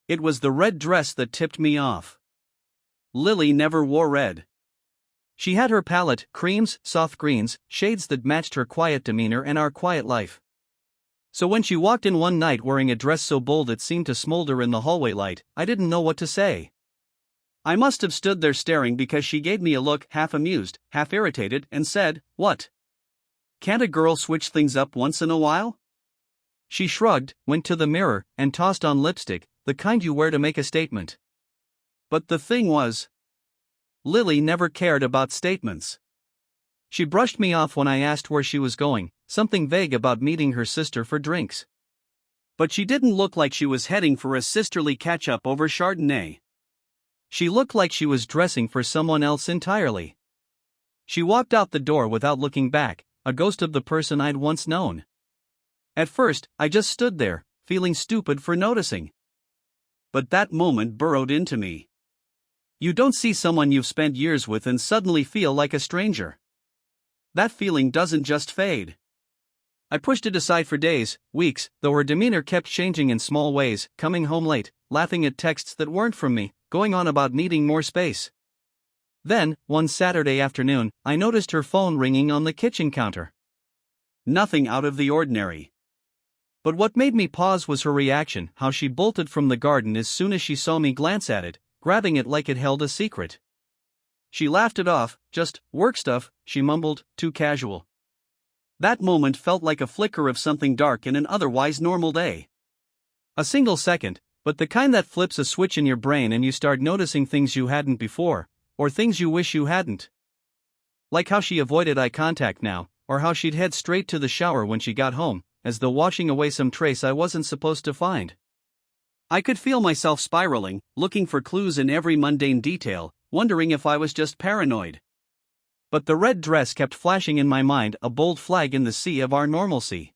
It was the red dress that tipped me off. Lily never wore red. She had her palette, creams, soft greens, shades that matched her quiet demeanor and our quiet life. So when she walked in one night wearing a dress so bold it seemed to smolder in the hallway light, I didn't know what to say. I must have stood there staring because she gave me a look, half amused, half irritated, and said, "What? Can't a girl switch things up once in a while?" She shrugged, went to the mirror, and tossed on lipstick, the kind you wear to make a statement. But the thing was, Lily never cared about statements. She brushed me off when I asked where she was going, something vague about meeting her sister for drinks. But she didn't look like she was heading for a sisterly catch-up over Chardonnay. She looked like she was dressing for someone else entirely. She walked out the door without looking back, a ghost of the person I'd once known. At first, I just stood there, feeling stupid for noticing. But that moment burrowed into me. You don't see someone you've spent years with and suddenly feel like a stranger. That feeling doesn't just fade. I pushed it aside for days, weeks, though her demeanor kept changing in small ways, coming home late, laughing at texts that weren't from me, going on about needing more space. Then, one Saturday afternoon, I noticed her phone ringing on the kitchen counter. Nothing out of the ordinary. But what made me pause was her reaction, how she bolted from the garden as soon as she saw me glance at it, grabbing it like it held a secret. She laughed it off, just, "Work stuff," she mumbled, too casual. That moment felt like a flicker of something dark in an otherwise normal day. A single second, but the kind that flips a switch in your brain and you start noticing things you hadn't before, or things you wish you hadn't. Like how she avoided eye contact now, or how she'd head straight to the shower when she got home, as though washing away some trace I wasn't supposed to find. I could feel myself spiraling, looking for clues in every mundane detail, wondering if I was just paranoid. But the red dress kept flashing in my mind, a bold flag in the sea of our normalcy.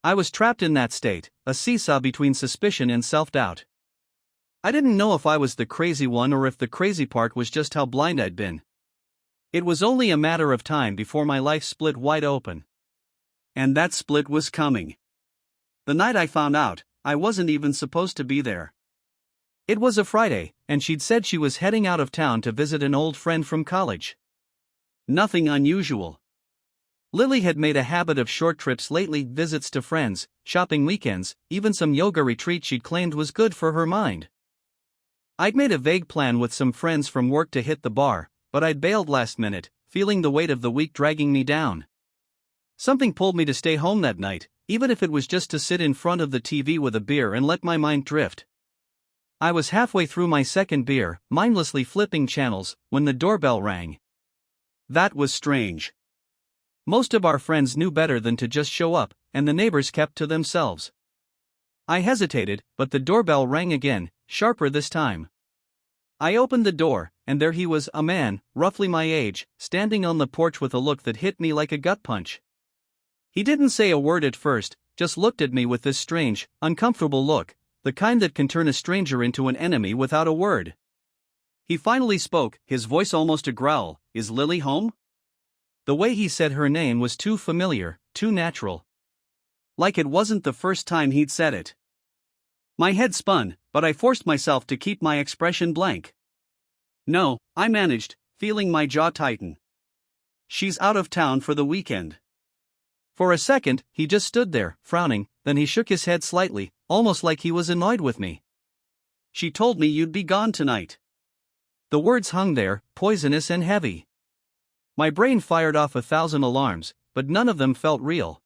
I was trapped in that state, a seesaw between suspicion and self-doubt. I didn't know if I was the crazy one or if the crazy part was just how blind I'd been. It was only a matter of time before my life split wide open. And that split was coming. The night I found out, I wasn't even supposed to be there. It was a Friday, and she'd said she was heading out of town to visit an old friend from college. Nothing unusual. Lily had made a habit of short trips lately, visits to friends, shopping weekends, even some yoga retreat she'd claimed was good for her mind. I'd made a vague plan with some friends from work to hit the bar, but I'd bailed last minute, feeling the weight of the week dragging me down. Something pulled me to stay home that night, even if it was just to sit in front of the TV with a beer and let my mind drift. I was halfway through my second beer, mindlessly flipping channels, when the doorbell rang. That was strange. Most of our friends knew better than to just show up, and the neighbors kept to themselves. I hesitated, but the doorbell rang again, sharper this time. I opened the door, and there he was, a man, roughly my age, standing on the porch with a look that hit me like a gut punch. He didn't say a word at first, just looked at me with this strange, uncomfortable look, the kind that can turn a stranger into an enemy without a word. He finally spoke, his voice almost a growl. "Is Lily home?" The way he said her name was too familiar, too natural. Like it wasn't the first time he'd said it. My head spun, but I forced myself to keep my expression blank. "No," I managed, feeling my jaw tighten. "She's out of town for the weekend." For a second, he just stood there, frowning, then he shook his head slightly, almost like he was annoyed with me. "She told me you'd be gone tonight." The words hung there, poisonous and heavy. My brain fired off 1,000 alarms, but none of them felt real.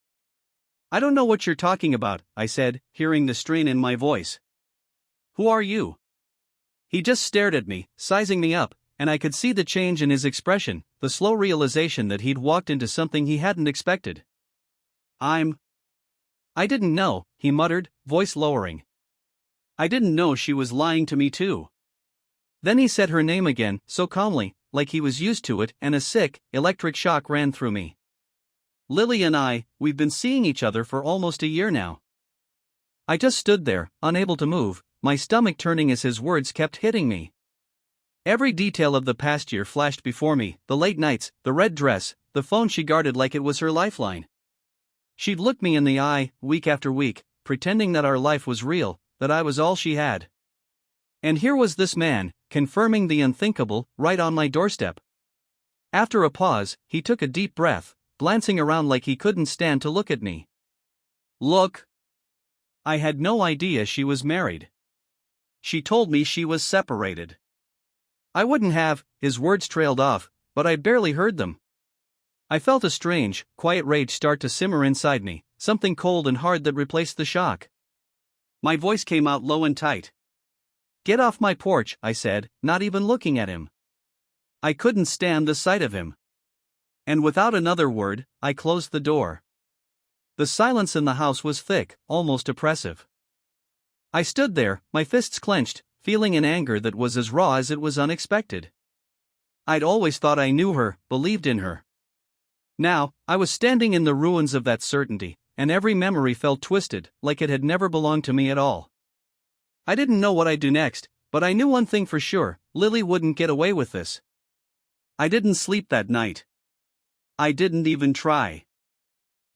"I don't know what you're talking about," I said, hearing the strain in my voice. "Who are you?" He just stared at me, sizing me up, and I could see the change in his expression, the slow realization that he'd walked into something he hadn't expected. I didn't know," he muttered, voice lowering. "I didn't know she was lying to me too." Then he said her name again, so calmly, like he was used to it, and a sick, electric shock ran through me. "Lily and we've been seeing each other for almost a year now." I just stood there, unable to move, my stomach turning as his words kept hitting me. Every detail of the past year flashed before me, the late nights, the red dress, the phone she guarded like it was her lifeline. She'd look me in the eye, week after week, pretending that our life was real, that I was all she had. And here was this man, confirming the unthinkable, right on my doorstep. After a pause, he took a deep breath, glancing around like he couldn't stand to look at me. Look. I had no idea she was married. She told me she was separated. I wouldn't have. His words trailed off, but I barely heard them. I felt a strange, quiet rage start to simmer inside me, something cold and hard that replaced the shock. My voice came out low and tight. Get off my porch, I said, not even looking at him. I couldn't stand the sight of him. And without another word, I closed the door. The silence in the house was thick, almost oppressive. I stood there, my fists clenched, feeling an anger that was as raw as it was unexpected. I'd always thought I knew her, believed in her. Now, I was standing in the ruins of that certainty, and every memory felt twisted, like it had never belonged to me at all. I didn't know what I'd do next, but I knew one thing for sure: Lily wouldn't get away with this. I didn't sleep that night. I didn't even try.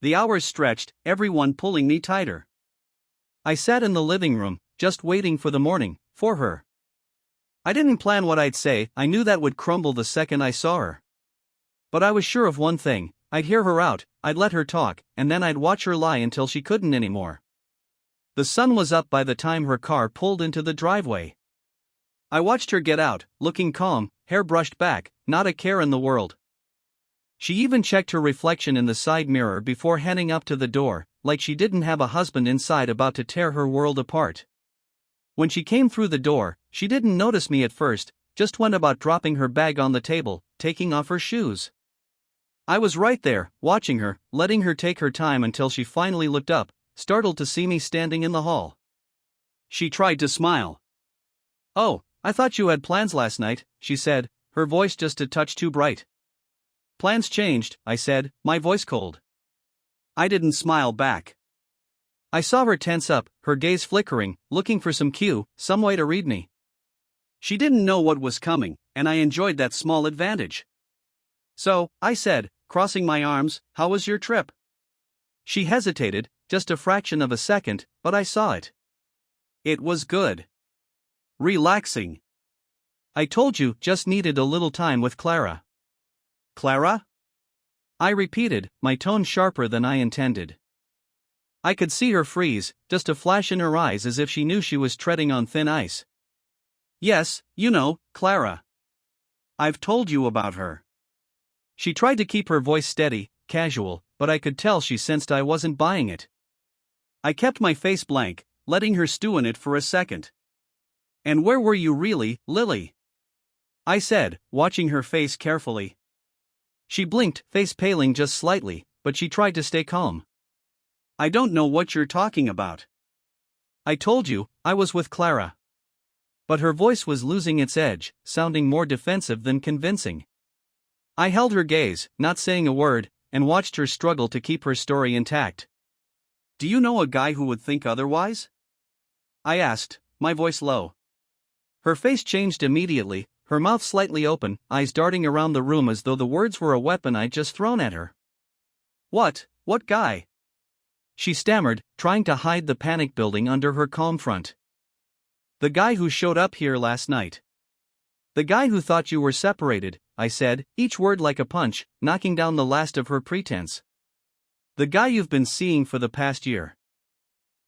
The hours stretched, everyone pulling me tighter. I sat in the living room, just waiting for the morning, for her. I didn't plan what I'd say, I knew that would crumble the second I saw her. But I was sure of one thing: I'd hear her out, I'd let her talk, and then I'd watch her lie until she couldn't anymore. The sun was up by the time her car pulled into the driveway. I watched her get out, looking calm, hair brushed back, not a care in the world. She even checked her reflection in the side mirror before heading up to the door, like she didn't have a husband inside about to tear her world apart. When she came through the door, she didn't notice me at first, just went about dropping her bag on the table, taking off her shoes. I was right there, watching her, letting her take her time until she finally looked up, startled to see me standing in the hall. She tried to smile. "Oh, I thought you had plans last night," she said, her voice just a touch too bright. "Plans changed," I said, my voice cold. I didn't smile back. I saw her tense up, her gaze flickering, looking for some cue, some way to read me. She didn't know what was coming, and I enjoyed that small advantage. "So," I said, crossing my arms, "how was your trip?" She hesitated, just a fraction of a second, but I saw it. It was good. Relaxing. "I told you, just needed a little time with Clara." "Clara?" I repeated, my tone sharper than I intended. I could see her freeze, just a flash in her eyes as if she knew she was treading on thin ice. "Yes, you know, Clara. I've told you about her." She tried to keep her voice steady, casual, but I could tell she sensed I wasn't buying it. I kept my face blank, letting her stew in it for a second. "And where were you really, Lily?" I said, watching her face carefully. She blinked, face paling just slightly, but she tried to stay calm. "I don't know what you're talking about." "I told you, I was with Clara." But her voice was losing its edge, sounding more defensive than convincing. I held her gaze, not saying a word, and watched her struggle to keep her story intact. "Do you know a guy who would think otherwise?" I asked, my voice low. Her face changed immediately, her mouth slightly open, eyes darting around the room as though the words were a weapon I'd just thrown at her. What guy?" she stammered, trying to hide the panic building under her calm front. "The guy who showed up here last night. The guy who thought you were separated," I said, each word like a punch, knocking down the last of her pretense. "The guy you've been seeing for the past year."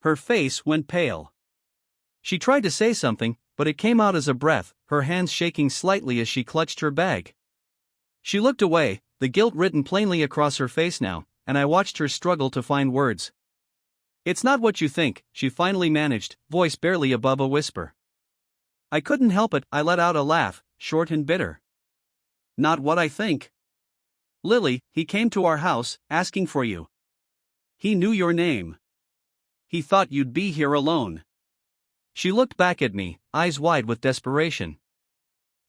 Her face went pale. She tried to say something, but it came out as a breath, her hands shaking slightly as she clutched her bag. She looked away, the guilt written plainly across her face now, and I watched her struggle to find words. "It's not what you think," she finally managed, voice barely above a whisper. I couldn't help it, I let out a laugh, short and bitter. "Not what I think. Lily, he came to our house, asking for you. He knew your name. He thought you'd be here alone." She looked back at me, eyes wide with desperation.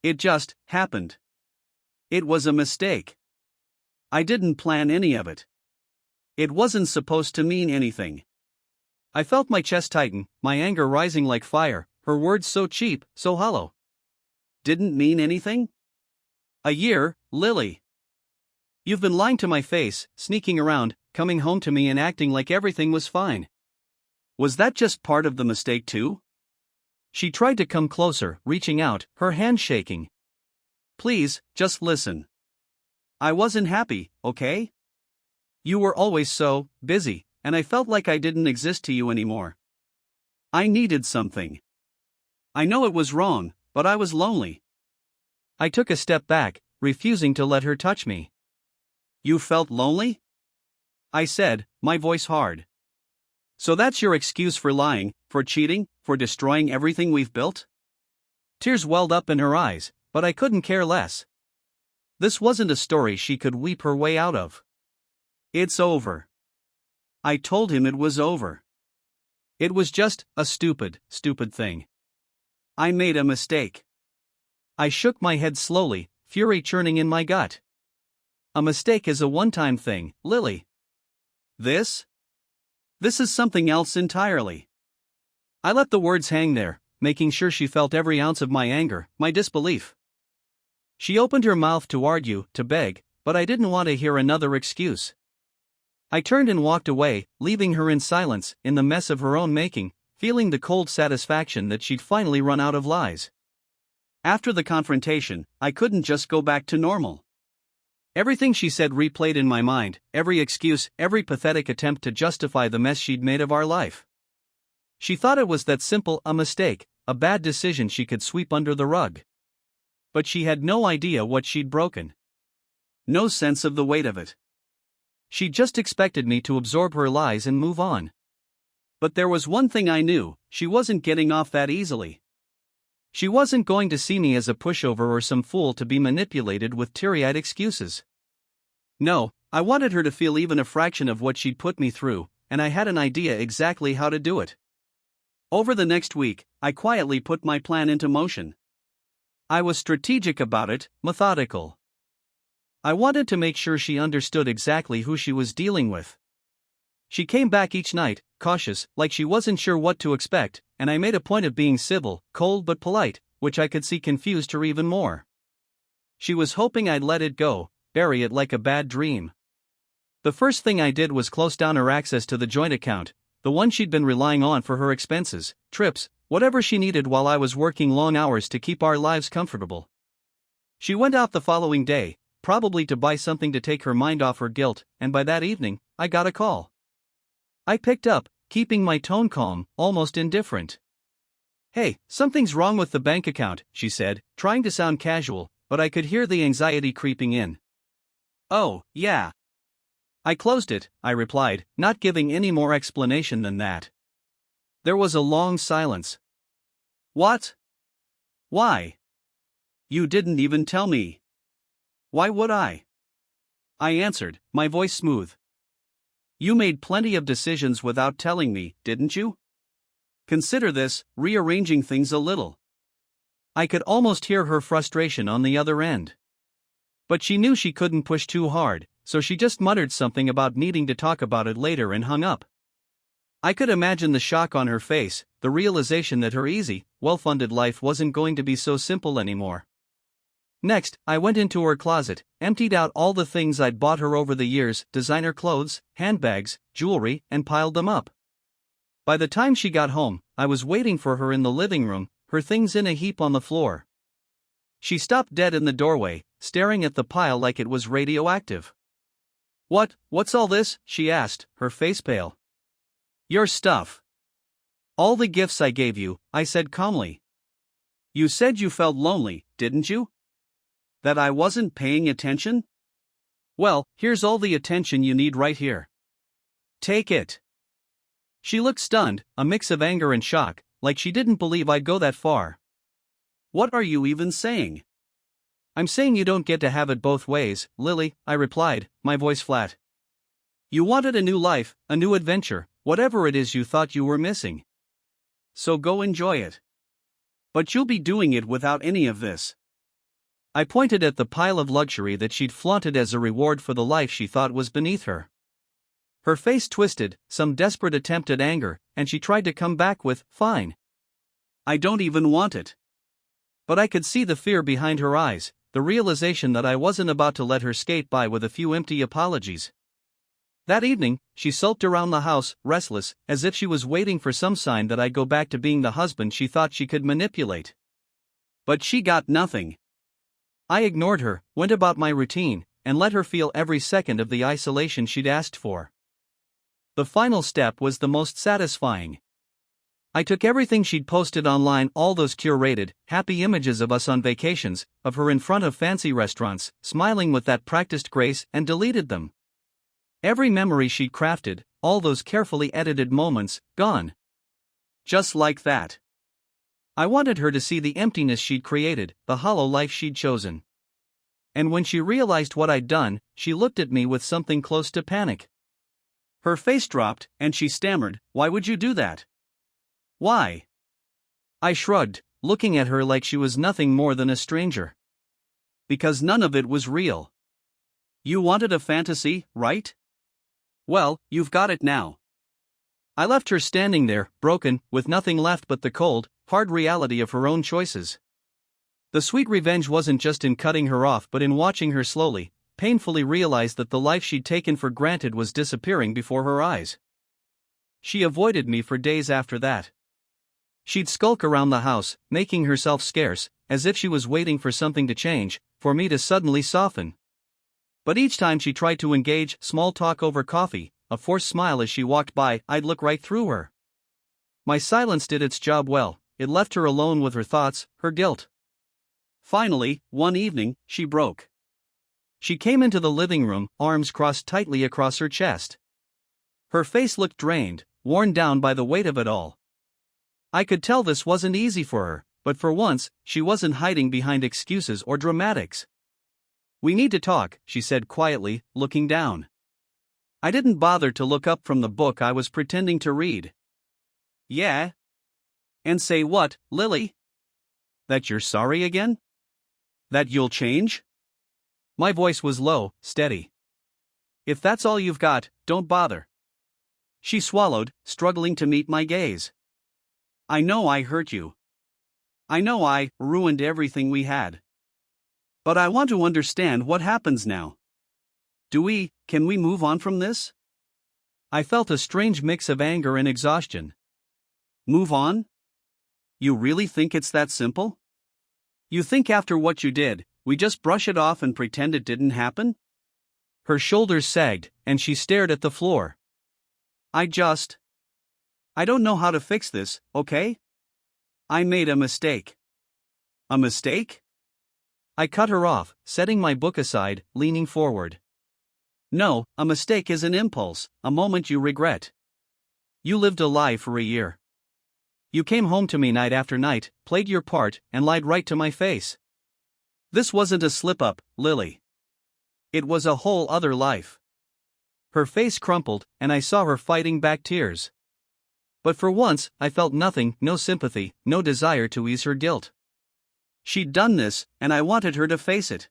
"It just happened. It was a mistake. I didn't plan any of it. It wasn't supposed to mean anything." I felt my chest tighten, my anger rising like fire, her words so cheap, so hollow. "Didn't mean anything? A year, Lily. You've been lying to my face, sneaking around, coming home to me and acting like everything was fine. Was that just part of the mistake too?" She tried to come closer, reaching out, her hand shaking. Please, just listen. I wasn't happy, okay? You were always so busy, and I felt like I didn't exist to you anymore. I needed something. I know it was wrong, but I was lonely. I took a step back, refusing to let her touch me. You felt lonely? I said, my voice hard. So that's your excuse for lying, for cheating, for destroying everything we've built? Tears welled up in her eyes, but I couldn't care less. This wasn't a story she could weep her way out of. It's over. I told him it was over. It was just a stupid thing. I made a mistake. I shook my head slowly, fury churning in my gut. A mistake is a one-time thing, Lily. This is something else entirely. I let the words hang there, making sure she felt every ounce of my anger, my disbelief. She opened her mouth to argue, to beg, but I didn't want to hear another excuse. I turned and walked away, leaving her in silence, in the mess of her own making, feeling the cold satisfaction that she'd finally run out of lies. After the confrontation, I couldn't just go back to normal. Everything she said replayed in my mind, every excuse, every pathetic attempt to justify the mess she'd made of our life. She thought it was that simple, a mistake, a bad decision she could sweep under the rug. But she had no idea what she'd broken. No sense of the weight of it. She just expected me to absorb her lies and move on. But there was one thing I knew, she wasn't getting off that easily. She wasn't going to see me as a pushover or some fool to be manipulated with teary-eyed excuses. No, I wanted her to feel even a fraction of what she'd put me through, and I had an idea exactly how to do it. Over the next week, I quietly put my plan into motion. I was strategic about it, methodical. I wanted to make sure she understood exactly who she was dealing with. She came back each night, cautious, like she wasn't sure what to expect, and I made a point of being civil, cold but polite, which I could see confused her even more. She was hoping I'd let it go, bury it like a bad dream. The first thing I did was close down her access to the joint account, the one she'd been relying on for her expenses, trips, whatever she needed while I was working long hours to keep our lives comfortable. She went out the following day, probably to buy something to take her mind off her guilt, and by that evening, I got a call. I picked up, keeping my tone calm, almost indifferent. Hey, something's wrong with the bank account, she said, trying to sound casual, but I could hear the anxiety creeping in. Oh, yeah. I closed it, I replied, not giving any more explanation than that. There was a long silence. What? Why? You didn't even tell me. Why would I? I answered, my voice smooth. You made plenty of decisions without telling me, didn't you? Consider this, rearranging things a little. I could almost hear her frustration on the other end. But she knew she couldn't push too hard, so she just muttered something about needing to talk about it later and hung up. I could imagine the shock on her face, the realization that her easy, well-funded life wasn't going to be so simple anymore. Next, I went into her closet, emptied out all the things I'd bought her over the years, designer clothes, handbags, jewelry, and piled them up. By the time she got home, I was waiting for her in the living room, her things in a heap on the floor. She stopped dead in the doorway, staring at the pile like it was radioactive. What's all this? She asked, her face pale. Your stuff. All the gifts I gave you, I said calmly. You said you felt lonely, didn't you? That I wasn't paying attention? Well, here's all the attention you need right here. Take it. She looked stunned, a mix of anger and shock, like she didn't believe I'd go that far. What are you even saying? I'm saying you don't get to have it both ways, Lily, I replied, my voice flat. You wanted a new life, a new adventure, whatever it is you thought you were missing. So go enjoy it. But you'll be doing it without any of this. I pointed at the pile of luxury that she'd flaunted as a reward for the life she thought was beneath her. Her face twisted, some desperate attempt at anger, and she tried to come back with, fine. I don't even want it. But I could see the fear behind her eyes, the realization that I wasn't about to let her skate by with a few empty apologies. That evening, she sulked around the house, restless, as if she was waiting for some sign that I'd go back to being the husband she thought she could manipulate. But she got nothing. I ignored her, went about my routine, and let her feel every second of the isolation she'd asked for. The final step was the most satisfying. I took everything she'd posted online, all those curated, happy images of us on vacations, of her in front of fancy restaurants, smiling with that practiced grace, and deleted them. Every memory she'd crafted, all those carefully edited moments, gone. Just like that. I wanted her to see the emptiness she'd created, the hollow life she'd chosen. And when she realized what I'd done, she looked at me with something close to panic. Her face dropped, and she stammered, "Why would you do that? Why?" I shrugged, looking at her like she was nothing more than a stranger. Because none of it was real. You wanted a fantasy, right? Well, you've got it now. I left her standing there, broken, with nothing left but the cold, hard reality of her own choices. The sweet revenge wasn't just in cutting her off but in watching her slowly, painfully realize that the life she'd taken for granted was disappearing before her eyes. She avoided me for days after that. She'd skulk around the house, making herself scarce, as if she was waiting for something to change, for me to suddenly soften. But each time she tried to engage, small talk over coffee, a forced smile as she walked by, I'd look right through her. My silence did its job well, it left her alone with her thoughts, her guilt. Finally, one evening, she broke. She came into the living room, arms crossed tightly across her chest. Her face looked drained, worn down by the weight of it all. I could tell this wasn't easy for her, but for once, she wasn't hiding behind excuses or dramatics. "We need to talk," she said quietly, looking down. I didn't bother to look up from the book I was pretending to read. "Yeah? And say what, Lily? That you're sorry again? That you'll change?" My voice was low, steady. "If that's all you've got, don't bother." She swallowed, struggling to meet my gaze. "I know I hurt you. I know I ruined everything we had. But I want to understand what happens now. Can we move on from this?" I felt a strange mix of anger and exhaustion. Move on? You really think it's that simple? You think after what you did, we just brush it off and pretend it didn't happen? Her shoulders sagged, and she stared at the floor. I don't know how to fix this, okay? I made a mistake. A mistake? I cut her off, setting my book aside, leaning forward. No, a mistake is an impulse, a moment you regret. You lived a lie for a year. You came home to me night after night, played your part, and lied right to my face. This wasn't a slip-up, Lily. It was a whole other life. Her face crumpled, and I saw her fighting back tears. But for once, I felt nothing, no sympathy, no desire to ease her guilt. She'd done this, and I wanted her to face it.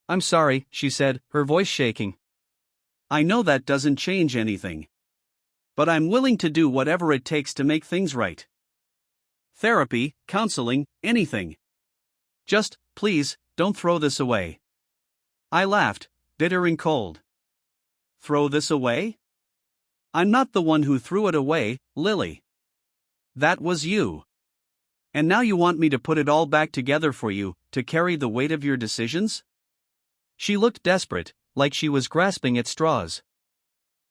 "I'm sorry," she said, her voice shaking. "I know that doesn't change anything. But I'm willing to do whatever it takes to make things right. Therapy, counseling, anything. Just, please, don't throw this away." I laughed, bitter and cold. Throw this away? I'm not the one who threw it away, Lily. That was you. And now you want me to put it all back together for you, to carry the weight of your decisions? She looked desperate, like she was grasping at straws.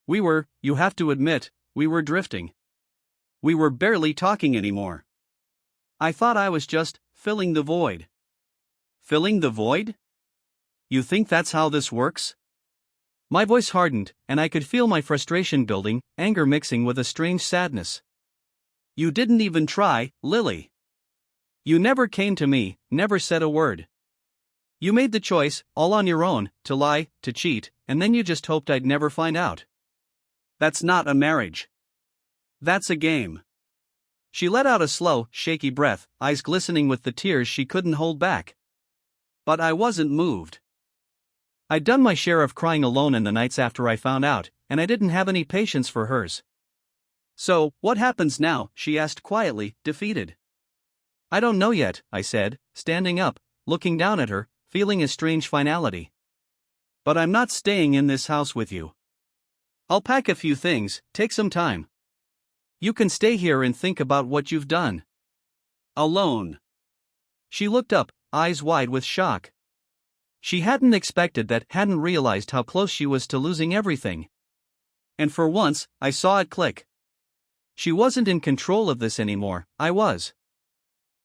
You have to admit, we were drifting. We were barely talking anymore. I thought I was just filling the void. Filling the void? You think that's how this works? My voice hardened, and I could feel my frustration building, anger mixing with a strange sadness. You didn't even try, Lily. You never came to me, never said a word. You made the choice, all on your own, to lie, to cheat, and then you just hoped I'd never find out. That's not a marriage. That's a game. She let out a slow, shaky breath, eyes glistening with the tears she couldn't hold back. But I wasn't moved. I'd done my share of crying alone in the nights after I found out, and I didn't have any patience for hers. "So, what happens now?" she asked quietly, defeated. "I don't know yet," I said, standing up, looking down at her, feeling a strange finality. "But I'm not staying in this house with you. I'll pack a few things, take some time. You can stay here and think about what you've done. Alone. She looked up, eyes wide with shock. She hadn't expected that, hadn't realized how close she was to losing everything. And for once, I saw it click. She wasn't in control of this anymore, I was.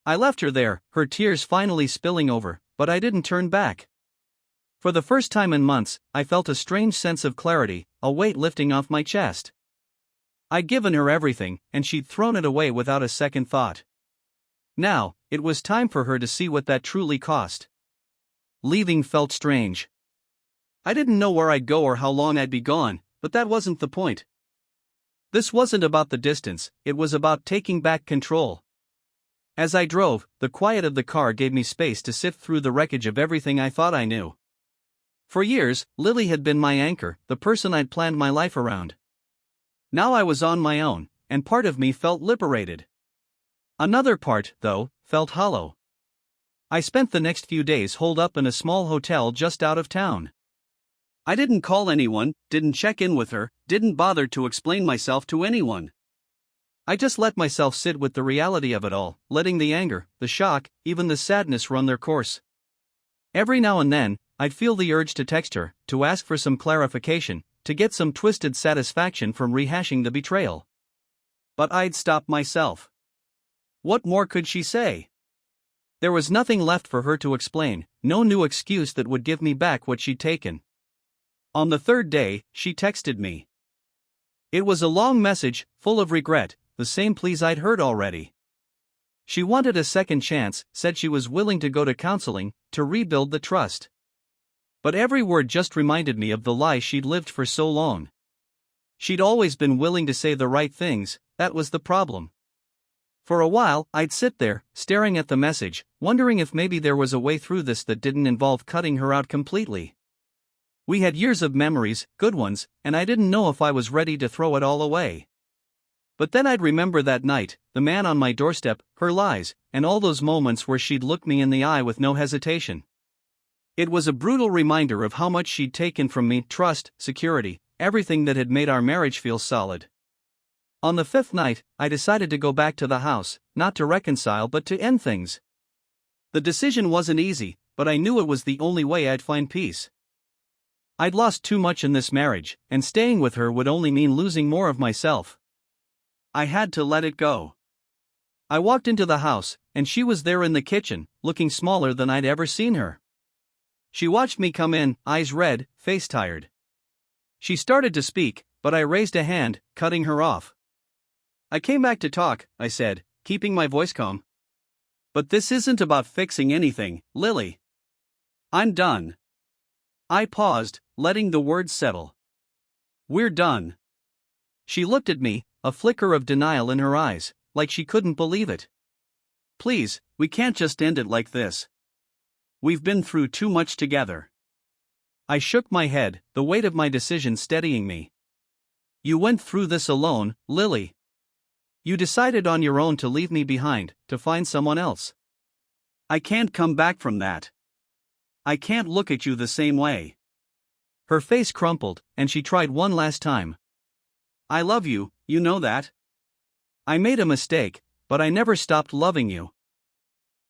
I left her there, her tears finally spilling over, but I didn't turn back. For the first time in months, I felt a strange sense of clarity, a weight lifting off my chest. I'd given her everything, and she'd thrown it away without a second thought. Now, it was time for her to see what that truly cost. Leaving felt strange. I didn't know where I'd go or how long I'd be gone, but that wasn't the point. This wasn't about the distance, it was about taking back control. As I drove, the quiet of the car gave me space to sift through the wreckage of everything I thought I knew. For years, Lily had been my anchor, the person I'd planned my life around. Now I was on my own, and part of me felt liberated. Another part, though, felt hollow. I spent the next few days holed up in a small hotel just out of town. I didn't call anyone, didn't check in with her, didn't bother to explain myself to anyone. I just let myself sit with the reality of it all, letting the anger, the shock, even the sadness run their course. Every now and then, I'd feel the urge to text her, to ask for some clarification, to get some twisted satisfaction from rehashing the betrayal. But I'd stop myself. What more could she say? There was nothing left for her to explain, no new excuse that would give me back what she'd taken. On the third day, she texted me. It was a long message, full of regret, the same pleas I'd heard already. She wanted a second chance, said she was willing to go to counseling, to rebuild the trust. But every word just reminded me of the lie she'd lived for so long. She'd always been willing to say the right things, that was the problem. For a while, I'd sit there, staring at the message, wondering if maybe there was a way through this that didn't involve cutting her out completely. We had years of memories, good ones, and I didn't know if I was ready to throw it all away. But then I'd remember that night, the man on my doorstep, her lies, and all those moments where she'd look me in the eye with no hesitation. It was a brutal reminder of how much she'd taken from me, trust, security, everything that had made our marriage feel solid. On the fifth night, I decided to go back to the house, not to reconcile but to end things. The decision wasn't easy, but I knew it was the only way I'd find peace. I'd lost too much in this marriage, and staying with her would only mean losing more of myself. I had to let it go. I walked into the house, and she was there in the kitchen, looking smaller than I'd ever seen her. She watched me come in, eyes red, face tired. She started to speak, but I raised a hand, cutting her off. I came back to talk, I said, keeping my voice calm. But this isn't about fixing anything, Lily. I'm done. I paused, letting the words settle. We're done. She looked at me, a flicker of denial in her eyes, like she couldn't believe it. Please, we can't just end it like this. We've been through too much together. I shook my head, the weight of my decision steadying me. You went through this alone, Lily. You decided on your own to leave me behind, to find someone else. I can't come back from that. I can't look at you the same way. Her face crumpled, and she tried one last time. I love you, you know that. I made a mistake, but I never stopped loving you.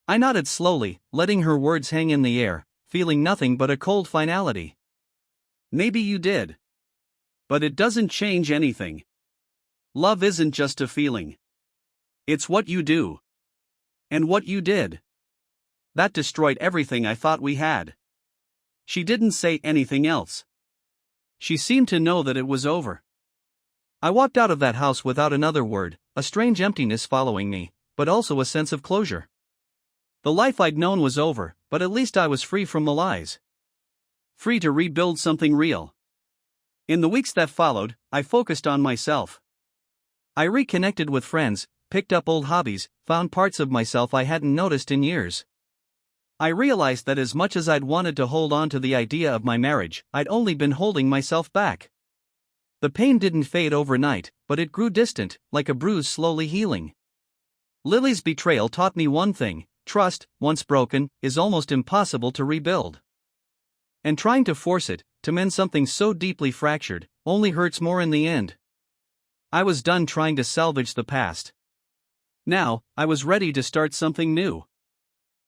I nodded slowly, letting her words hang in the air, feeling nothing but a cold finality. Maybe you did. But it doesn't change anything. Love isn't just a feeling. It's what you do. And what you did. That destroyed everything I thought we had. She didn't say anything else. She seemed to know that it was over. I walked out of that house without another word, a strange emptiness following me, but also a sense of closure. The life I'd known was over, but at least I was free from the lies. Free to rebuild something real. In the weeks that followed, I focused on myself. I reconnected with friends, picked up old hobbies, found parts of myself I hadn't noticed in years. I realized that as much as I'd wanted to hold on to the idea of my marriage, I'd only been holding myself back. The pain didn't fade overnight, but it grew distant, like a bruise slowly healing. Lily's betrayal taught me one thing: trust, once broken, is almost impossible to rebuild. And trying to force it, to mend something so deeply fractured, only hurts more in the end. I was done trying to salvage the past. Now, I was ready to start something new.